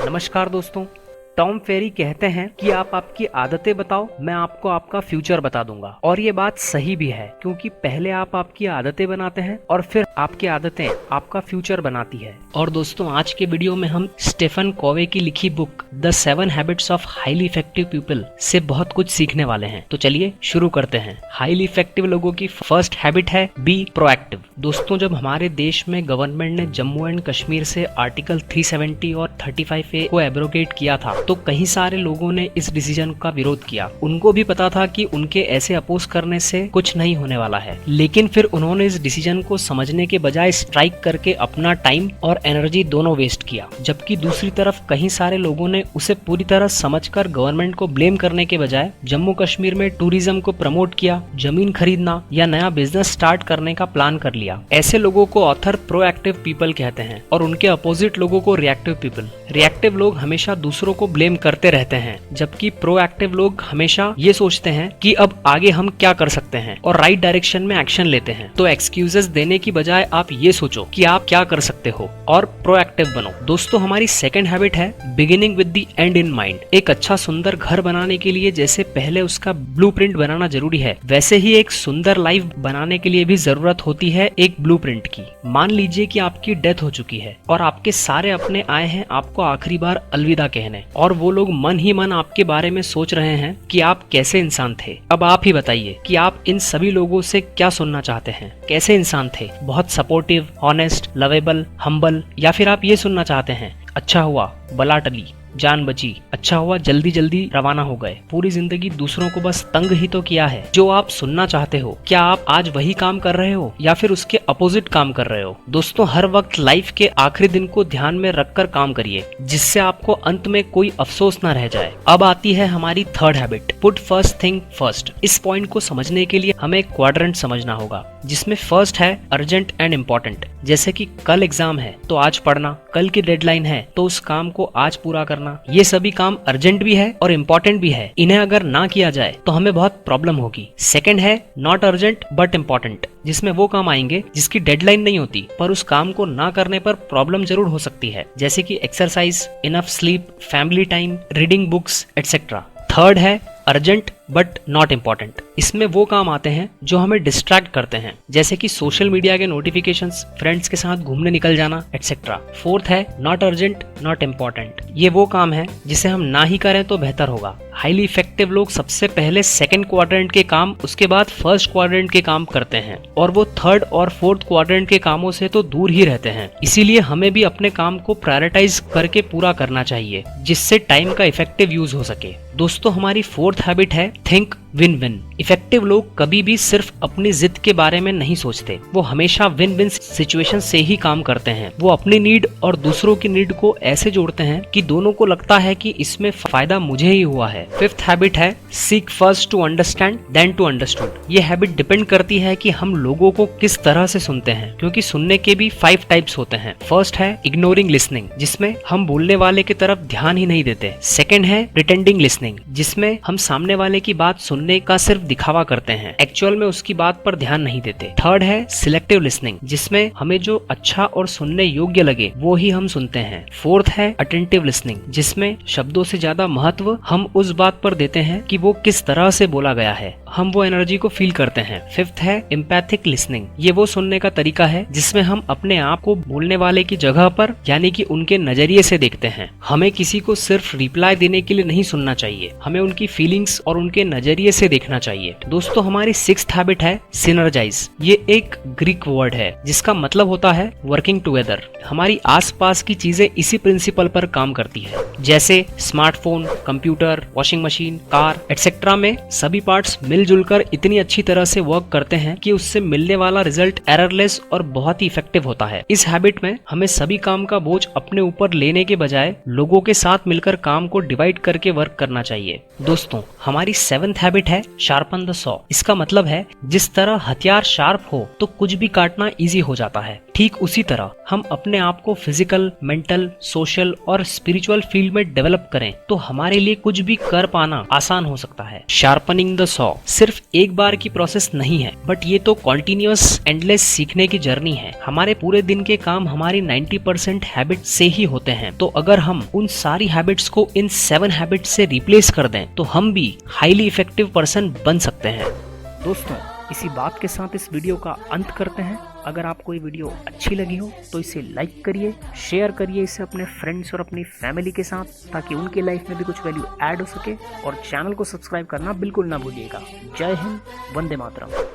नमस्कार दोस्तों। टॉम फेरी कहते हैं कि आप आपकी आदतें बताओ, मैं आपको आपका फ्यूचर बता दूंगा। और ये बात सही भी है, क्योंकि पहले आप आपकी आदतें बनाते हैं और फिर आपकी आदतें आपका फ्यूचर बनाती है। और दोस्तों, आज के वीडियो में हम स्टीफन कोवे की लिखी book the 7 habits of highly effective people से बहुत कुछ सीखने वाले हैं। तो चलिए शुरू करते हैं। हाईली इफेक्टिव लोगों की फर्स्ट हैबिट है बी प्रोएक्टिव। दोस्तों, जब हमारे देश में गवर्नमेंट ने जम्मू एंड कश्मीर से आर्टिकल 370 और 35A को एब्रोगेट किया था, तो कई सारे लोगों ने इस डिसीजन का विरोध किया। उनको भी पता था कि उनके ऐसे अपोज करने से कुछ नहीं होने वाला है, लेकिन फिर उन्होंने इस डिसीजन को समझने के बजाय स्ट्राइक करके अपना टाइम और एनर्जी दोनों वेस्ट किया। जबकि दूसरी तरफ कई सारे लोगों ने उसे पूरी तरह समझकर गवर्नमेंट को ब्लेम करने के बजाय जम्मू कश्मीर में टूरिज्म को प्रमोट किया, जमीन खरीदना या नया बिजनेस स्टार्ट करने का प्लान कर लिया। ऐसे लोगों को ऑथर प्रोएक्टिव पीपल कहते हैं और उनके अपोजिट लोगों को रिएक्टिव पीपल। रिएक्टिव लोग हमेशा दूसरों को ब्लेम करते रहते हैं, जबकि प्रोएक्टिव लोग हमेशा ये सोचते हैं कि अब आगे हम क्या कर सकते हैं और राइट डायरेक्शन में एक्शन लेते हैं। तो एक्सक्यूजेस देने की बजाय आप ये सोचो कि आप क्या कर सकते हो और प्रोएक्टिव बनो। दोस्तों, हमारी सेकंड हैबिट है beginning with the and in mind. एक अच्छा सुंदर घर बनाने के लिए जैसे पहले उसका ब्लूप्रिंट बनाना जरूरी है, वैसे ही एक सुंदर लाइफ बनाने के लिए भी जरूरत होती है एक ब्लूप्रिंट की। मान लीजिए कि आपकी डेथ हो चुकी है और आपके सारे अपने आए हैं आपको आखिरी बार अलविदा कहने, और वो लोग मन ही मन आपके बारे में सोच रहे हैं कि आप कैसे इंसान थे। अब आप ही बताइए कि आप इन सभी लोगों से क्या सुनना चाहते हैं। कैसे इंसान थे? बहुत सपोर्टिव, ऑनेस्ट, लवेबल, हम्बल, या फिर आप ये सुनना चाहते हैं अच्छा हुआ बला टली, जान बची, अच्छा हुआ जल्दी जल्दी रवाना हो गए, पूरी जिंदगी दूसरों को बस तंग ही तो किया है। जो आप सुनना चाहते हो, क्या आप आज वही काम कर रहे हो या फिर उसके अपोजिट काम कर रहे हो? दोस्तों, हर वक्त लाइफ के आखिरी दिन को ध्यान में रखकर काम करिए, जिससे आपको अंत में कोई अफसोस न रह जाए। अब आती है हमारी third habit, put first thing first. इस पॉइंट को समझने के लिए हमें क्वाड्रेंट समझना होगा, जिसमें फर्स्ट है अर्जेंट एंड इम्पोर्टेंट। जैसे कि कल एग्जाम है तो आज पढ़ना, कल की डेडलाइन है तो उस काम को आज पूरा करना। ये सभी काम अर्जेंट भी है और इम्पोर्टेंट भी है। इन्हें अगर ना किया जाए तो हमें बहुत प्रॉब्लम होगी। सेकंड है नॉट अर्जेंट बट इम्पोर्टेंट, जिसमें वो काम आएंगे जिसकी डेडलाइन नहीं होती, पर उस काम को ना करने पर प्रॉब्लम जरूर हो सकती है, जैसे कि exercise, enough sleep, family time, reading books etcetera. Third है अर्जेंट बट नॉट इम्पोर्टेंट। इसमें वो काम आते हैं जो हमें डिस्ट्रैक्ट करते हैं, जैसे कि सोशल मीडिया के नोटिफिकेशंस, फ्रेंड्स के साथ घूमने निकल जाना एटसेट्रा। फोर्थ है नॉट अर्जेंट नॉट इम्पोर्टेंट। ये वो काम है जिसे हम ना ही करें तो बेहतर होगा। हाईली इफेक्टिव लोग सबसे पहले सेकंड क्वाड्रेंट के काम, उसके बाद फर्स्ट क्वाड्रेंट के काम करते हैं, और वो थर्ड और फोर्थ क्वाड्रेंट के कामों से तो दूर ही रहते हैं। इसीलिए हमें भी अपने काम को प्रायोरिटाइज करके पूरा करना चाहिए, जिससे टाइम का इफेक्टिव यूज हो सके। दोस्तों, हमारी फोर्थ हैबिट है थिंक विन विन। इफेक्टिव लोग कभी भी सिर्फ अपनी जिद के बारे में नहीं सोचते, वो हमेशा विन विन सिचुएशन से ही काम करते हैं। वो अपनी नीड और दूसरों की नीड को ऐसे जोड़ते हैं कि दोनों को लगता है कि इसमें फायदा मुझे ही हुआ है। फिफ्थ हैबिट है seek first to understand then to understood. ये हैबिट डिपेंड करती है कि हम लोगों को किस तरह से सुनते हैं, क्योंकि सुनने के भी 5 टाइप्स होते हैं। फर्स्ट है इग्नोरिंग लिसनिंग, जिसमें हम बोलने वाले की तरफ ध्यान ही नहीं देते। सेकेंड है प्रिटेंडिंग लिसनिंग, जिसमें हम सामने वाले की बात सुनने का सिर्फ दिखावा करते हैं, एक्चुअल में उसकी बात पर ध्यान नहीं देते। थर्ड है सिलेक्टिव लिसनिंग, जिसमें हमें जो अच्छा और सुनने योग्य लगे वो ही हम सुनते हैं। फोर्थ है अटेंटिव लिसनिंग, जिसमें शब्दों से ज्यादा महत्व हम उस बात पर देते हैं कि वो किस तरह से बोला गया है, हम वो एनर्जी को फील करते हैं। फिफ्थ है एम्पैथिक लिसनिंग। ये वो सुनने का तरीका है जिसमें हम अपने आप को बोलने वाले की जगह पर, यानी कि उनके नजरिए से देखते हैं। हमें किसी को सिर्फ रिप्लाई देने के लिए नहीं सुनना चाहिए, हमें उनकी फीलिंग्स और उनके नजरिए से देखना चाहिए। दोस्तों, हमारी सिक्स्थ हैबिट है सिनर्जाइज। ये एक ग्रीक वर्ड है जिसका मतलब होता है वर्किंग टुगेदर। हमारी आसपास की चीजें इसी प्रिंसिपल पर काम करती है, जैसे smartphone, computer, washing machine, car etcetera में सभी पार्ट्स मिलजुल कर इतनी अच्छी तरह से वर्क करते हैं कि उससे मिलने वाला रिजल्ट एररलेस और बहुत ही इफेक्टिव होता है। इस हैबिट में हमें सभी काम का बोझ अपने ऊपर लेने के बजाय लोगों के साथ मिलकर काम को डिवाइड करके वर्क करना चाहिए। दोस्तों, हमारी सेवेंथ हैबिट है शार्पन द सॉ। इसका मतलब है जिस तरह हथियार शार्प हो तो कुछ भी काटना इजी हो जाता है, ठीक उसी तरह हम अपने आप को फिजिकल, मेंटल, सोशल और स्पिरिचुअल फील्ड में डेवलप करें तो हमारे लिए कुछ भी कर पाना आसान हो सकता है। शार्पनिंग द सॉ सिर्फ एक बार की प्रोसेस नहीं है, बट ये तो कॉन्टिन्यूअस एंडलेस सीखने की जर्नी है। हमारे पूरे दिन के काम हमारी 90% हैबिट से ही होते हैं, तो अगर हम उन सारी हैबिट्स को इन 7 हैबिट्स से रिप्लेस कर दें तो हम भी हाईली इफेक्टिव पर्सन बन सकते हैं। दोस्तों, इसी बात के साथ इस वीडियो का अंत करते हैं। अगर आपको ये वीडियो अच्छी लगी हो तो इसे लाइक करिए, शेयर करिए इसे अपने फ्रेंड्स और अपनी फैमिली के साथ, ताकि उनके लाइफ में भी कुछ वैल्यू ऐड हो सके। और चैनल को सब्सक्राइब करना बिल्कुल ना भूलिएगा। जय हिंद, वंदे मातरम।